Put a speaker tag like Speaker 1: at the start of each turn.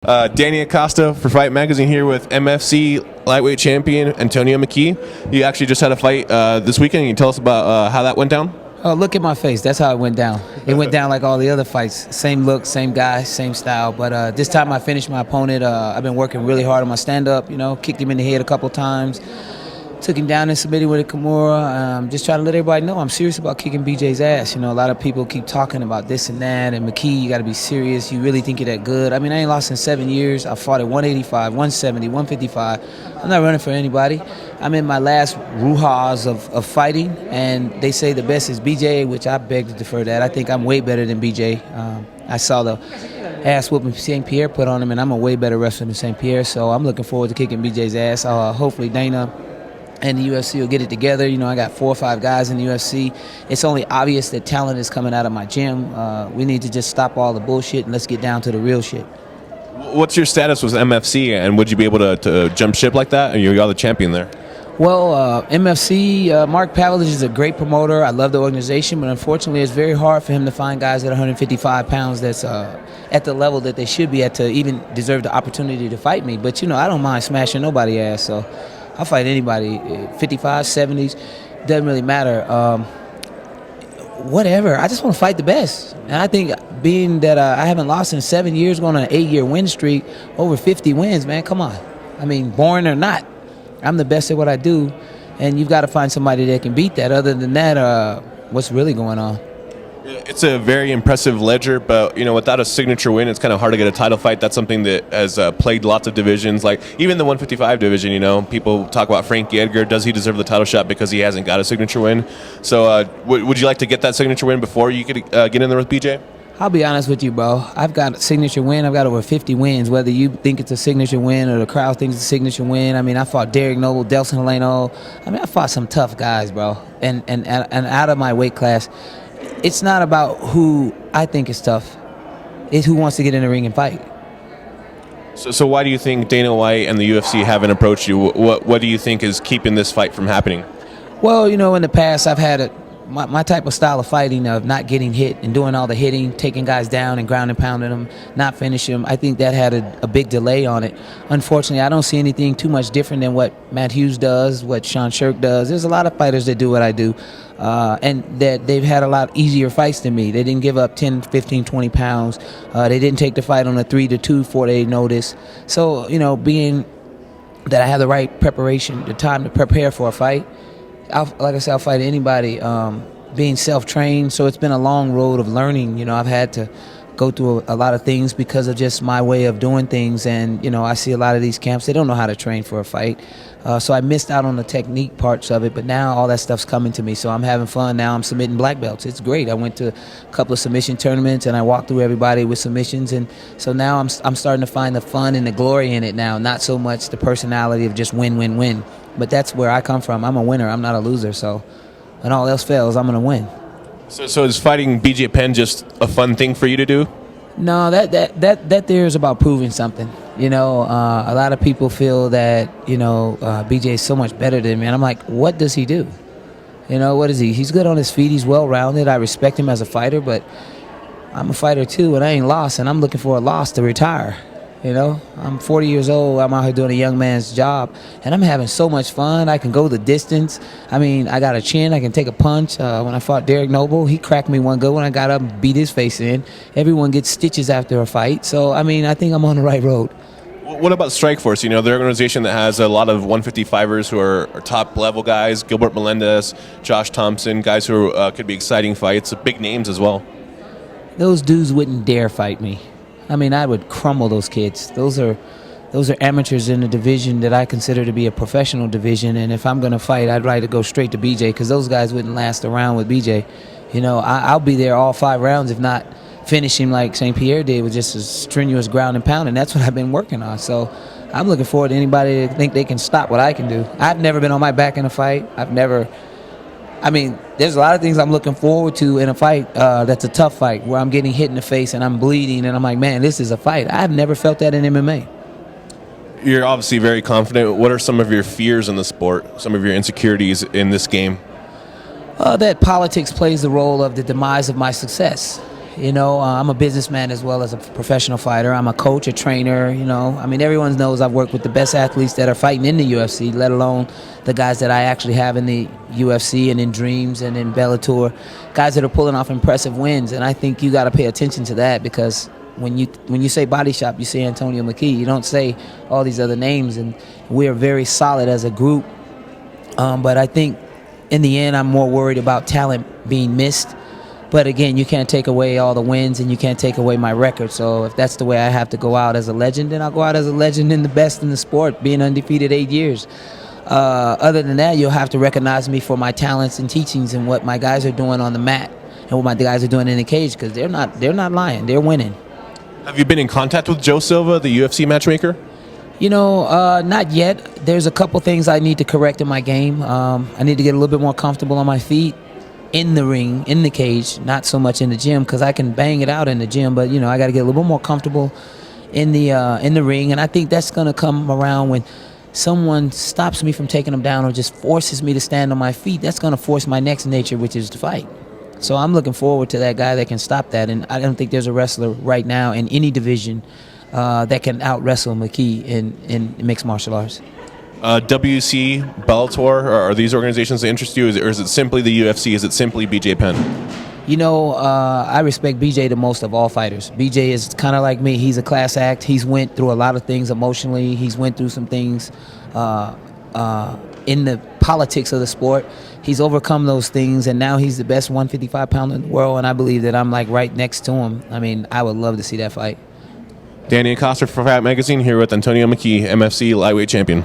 Speaker 1: Danny Acosta for Fight Magazine here with MFC lightweight champion Antonio McKee. You actually just had a fight this weekend. Can you tell us about how that went down?
Speaker 2: Oh, look at my face. That's how it went down. It went down like all the other fights. Same look, same guy, same style. But this time I finished my opponent. I've been working really hard on my stand-up, kicked him in the head a couple times. Took him down and submitted with a Kimura. Just trying to let everybody know I'm serious about kicking BJ's ass. A lot of people keep talking about this and that. And McKee, you got to be serious. You really think you're that good? I ain't lost in 7 years. I fought at 185, 170, 155. I'm not running for anybody. I'm in my last ruhas of fighting. And they say the best is BJ, which I beg to defer that. I think I'm way better than BJ. I saw the ass whooping St. Pierre put on him, and I'm a way better wrestler than St. Pierre. So I'm looking forward to kicking BJ's ass. Hopefully Dana and the UFC will get it together. I got 4 or 5 guys in the UFC. It's only obvious that talent is coming out of my gym. We need to just stop all the bullshit and let's get down to the real shit.
Speaker 1: What's your status with MFC, and would you be able to jump ship like that? And you're the champion there.
Speaker 2: Well, MFC, Mark Pavlich is a great promoter. I love the organization, but unfortunately it's very hard for him to find guys at 155 pounds that's at the level that they should be at to even deserve the opportunity to fight me. But, I don't mind smashing nobody's ass, so I'll fight anybody, 55, 70s, doesn't really matter. Whatever, I just want to fight the best. And I think being that I haven't lost in 7 years, going on an 8-year win streak, over 50 wins, man, come on. Boring or not, I'm the best at what I do, and you've got to find somebody that can beat that. Other than that, what's really going on?
Speaker 1: It's a very impressive ledger, but without a signature win, it's kind of hard to get a title fight. That's something that has plagued lots of divisions, like even the 155 division. People talk about Frankie Edgar. Does he deserve the title shot because he hasn't got a signature win? So would you like to get that signature win before you could get in there with BJ?
Speaker 2: I'll be honest with you, bro. I've got a signature win. I've got over 50 wins, whether you think it's a signature win or the crowd thinks it's a signature win. I fought Derek Noble, Delson Heleno. I fought some tough guys, bro, and out of my weight class. It's not about who I think is tough. It's who wants to get in the ring and fight.
Speaker 1: So why do you think Dana White and the UFC haven't approached you? What do you think is keeping this fight from happening?
Speaker 2: Well, in the past I've had my type of style of fighting, of not getting hit and doing all the hitting, taking guys down and ground and pounding them, not finishing them. I think that had a big delay on it. Unfortunately, I don't see anything too much different than what Matt Hughes does, what Sean Shirk does. There's a lot of fighters that do what I do, and that they've had a lot easier fights than me. They didn't give up 10, 15, 20 pounds. They didn't take the fight on a 3-2, 4-day notice. So, being that I have the right preparation, the time to prepare for a fight, like I said, I'll fight anybody. Being self-trained, so it's been a long road of learning. I've had to go through a lot of things because of just my way of doing things. And, I see a lot of these camps, they don't know how to train for a fight. So I missed out on the technique parts of it, but now all that stuff's coming to me. So I'm having fun now. I'm submitting black belts. It's great. I went to a couple of submission tournaments and I walked through everybody with submissions. And so now I'm starting to find the fun and the glory in it now, not so much the personality of just win, win, win. But that's where I come from. I'm a winner. I'm not a loser. So when all else fails, I'm going to win.
Speaker 1: So is fighting BJ Penn just a fun thing for you to do?
Speaker 2: No, that there is about proving something. A lot of people feel that, BJ is so much better than me. And I'm like, what does he do? What is he? He's good on his feet. He's well-rounded. I respect him as a fighter, but I'm a fighter too, and I ain't lost, and I'm looking for a loss to retire. I'm 40 years old. I'm out here doing a young man's job, and I'm having so much fun. I can go the distance. I got a chin. I can take a punch. When I fought Derek Noble, he cracked me one good when I got up and beat his face in. Everyone gets stitches after a fight. So, I think I'm on the right road.
Speaker 1: What about Strikeforce? They're an organization that has a lot of 155ers who are top-level guys, Gilbert Melendez, Josh Thompson, guys who could be exciting fights, big names as well.
Speaker 2: Those dudes wouldn't dare fight me. I would crumble those kids. Those are amateurs in a division that I consider to be a professional division, and if I'm going to fight, I'd rather go straight to BJ because those guys wouldn't last around with BJ. I'll be there all 5 rounds, if not finishing like St. Pierre did with just a strenuous ground and pound, and that's what I've been working on. So I'm looking forward to anybody that think they can stop what I can do. I've never been on my back in a fight. There's a lot of things I'm looking forward to in a fight that's a tough fight where I'm getting hit in the face and I'm bleeding and I'm like, man, this is a fight. I've never felt that in MMA.
Speaker 1: You're obviously very confident. What are some of your fears in the sport, some of your insecurities in this game?
Speaker 2: That politics plays the role of the demise of my success. You know, I'm a businessman as well as a professional fighter. I'm a coach, a trainer. You know, I mean, everyone knows I've worked with the best athletes that are fighting in the UFC, let alone the guys that I actually have in the UFC and in Dreams and in Bellator, guys that are pulling off impressive wins. And I think you got to pay attention to that, because when you say Body Shop, you say Antonio McKee. You don't say all these other names, and we are very solid as a group. But I think in the end, I'm more worried about talent being missed. But again, you can't take away all the wins, and you can't take away my record. So if that's the way I have to go out as a legend, then I'll go out as a legend in the best in the sport, being undefeated 8 years. Other than that, you'll have to recognize me for my talents and teachings and what my guys are doing on the mat and what my guys are doing in the cage, because they're not lying. They're winning.
Speaker 1: Have you been in contact with Joe Silva, the UFC matchmaker?
Speaker 2: You know, not yet. There's a couple things I need to correct in my game. I need to get a little bit more comfortable on my feet in the ring, in the cage, not so much in the gym, because I can bang it out in the gym. But, you know, I got to get a little bit more comfortable in the ring. And I think that's going to come around when someone stops me from taking them down or just forces me to stand on my feet. That's going to force my next nature, which is to fight. So I'm looking forward to that guy that can stop that. And I don't think there's a wrestler right now in any division that can out-wrestle McKee in mixed martial arts.
Speaker 1: WC, Bellator, are these organizations that interest you, or is it simply the UFC? Is it simply BJ Penn?
Speaker 2: You know, I respect BJ the most of all fighters. BJ is kind of like me. He's a class act. He's went through a lot of things emotionally. He's went through some things in the politics of the sport. He's overcome those things, and now he's the best 155-pounder in the world, and I believe that I'm like right next to him. I mean, I would love to see that fight.
Speaker 1: Danny Acosta for Fat Magazine here with Antonio McKee, MFC lightweight champion.